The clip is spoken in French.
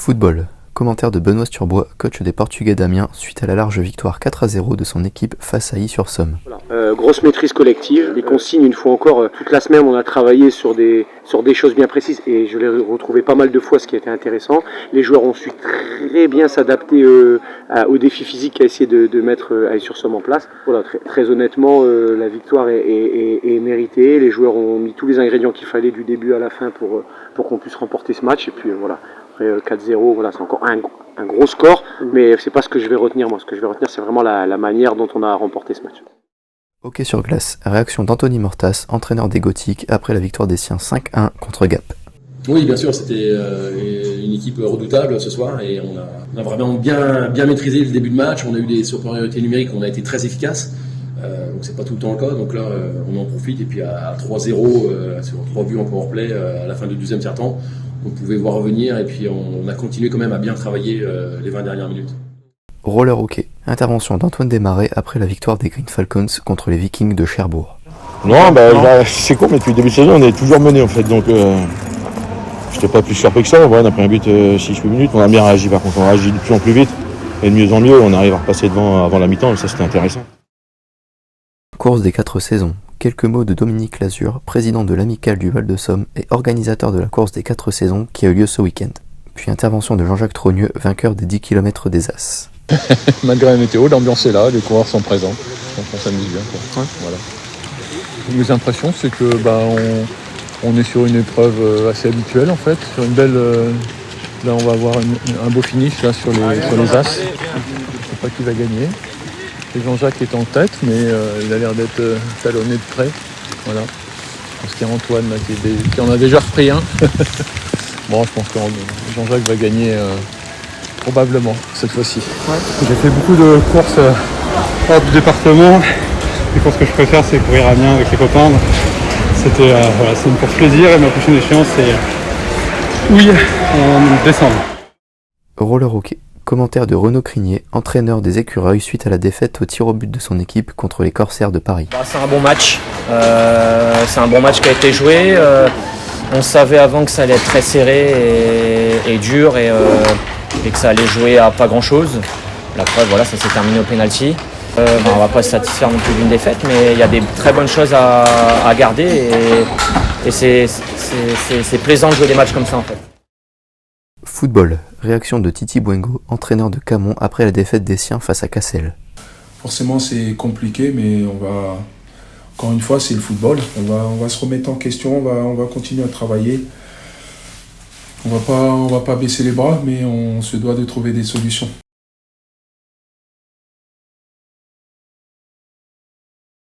Football. Commentaire de Benoît Sturbois, coach des Portugais d'Amiens, suite à la large victoire 4-0 de son équipe face à Ys-sur-Somme. Voilà. Grosse maîtrise collective. Les consignes, une fois encore, toute la semaine, on a travaillé sur des choses bien précises et je l'ai retrouvé pas mal de fois, ce qui a été intéressant. Les joueurs ont su très bien s'adapter au défi physique qu'a essayé de mettre Ys-sur-Somme en place. Voilà, très honnêtement, la victoire est méritée. Les joueurs ont mis tous les ingrédients qu'il fallait du début à la fin pour qu'on puisse remporter ce match. Et puis voilà. Après 4-0, voilà, c'est encore un gros score, mais c'est pas ce que je vais retenir. Moi, ce que je vais retenir, c'est vraiment la manière dont on a remporté ce match. Hockey sur glace. Réaction d'Anthony Mortas, entraîneur des Gothiques, après la victoire des siens 5-1 contre Gap. Oui, bien sûr, c'était une équipe redoutable ce soir et on a vraiment bien maîtrisé le début de match. On a eu des supériorités numériques, on a été très efficace. Donc c'est pas tout le temps le cas. Donc là, on en profite et puis à 3-0 sur 3 buts en powerplay à la fin du deuxième tiers-temps, on pouvait voir revenir et puis on a continué quand même à bien travailler les 20 dernières minutes. Roller hockey. Intervention d'Antoine Desmarais après la victoire des Green Falcons contre les Vikings de Cherbourg. Non, c'est court, mais depuis le début de saison, on est toujours mené en fait. Donc je n'étais pas plus surpris que ça. On a pris un but 6 minutes. On a bien réagi par contre. On réagit de plus en plus vite et de mieux en mieux. On arrive à repasser devant avant la mi-temps et ça c'était intéressant. Course des 4 saisons. Quelques mots de Dominique Lazure, président de l'Amicale du Val-de-Somme et organisateur de la course des 4 saisons qui a eu lieu ce week-end. Puis intervention de Jean-Jacques Trogneux, vainqueur des 10 km des As. Malgré la météo, l'ambiance est là, les coureurs sont présents. Donc on s'amuse bien. Quoi. Ouais. Voilà. Mes impressions, c'est que on est sur une épreuve assez habituelle en fait. Sur une belle. Là, on va avoir un beau finish là, sur les As. Je ne sais pas qui va gagner. Et Jean-Jacques est en tête, mais il a l'air d'être talonné de près. Voilà. Parce qu'il y a Antoine là, qui en a déjà repris un. Bon, je pense que Jean-Jacques va gagner probablement cette fois-ci. Ouais. J'ai fait beaucoup de courses hors du département. Les courses que je préfère, c'est courir à Amiens avec les copains. C'est une course plaisir et ma prochaine échéance, c'est en décembre. Roller hockey. Commentaire de Renaud Crinier, entraîneur des Écureuils suite à la défaite au tir au but de son équipe contre les Corsaires de Paris. C'est un bon match. C'est un bon match qui a été joué. On savait avant que ça allait être très serré et dur et que ça allait jouer à pas grand-chose. La preuve, voilà, ça s'est terminé au penalty. On va pas se satisfaire non plus d'une défaite, mais il y a des très bonnes choses à garder et c'est plaisant de jouer des matchs comme ça en fait. Football. Réaction de Titi Bouengo, entraîneur de Camon après la défaite des siens face à Cassel. Forcément c'est compliqué, mais encore une fois c'est le football. On va se remettre en question, on va continuer à travailler. On va pas baisser les bras, mais on se doit de trouver des solutions.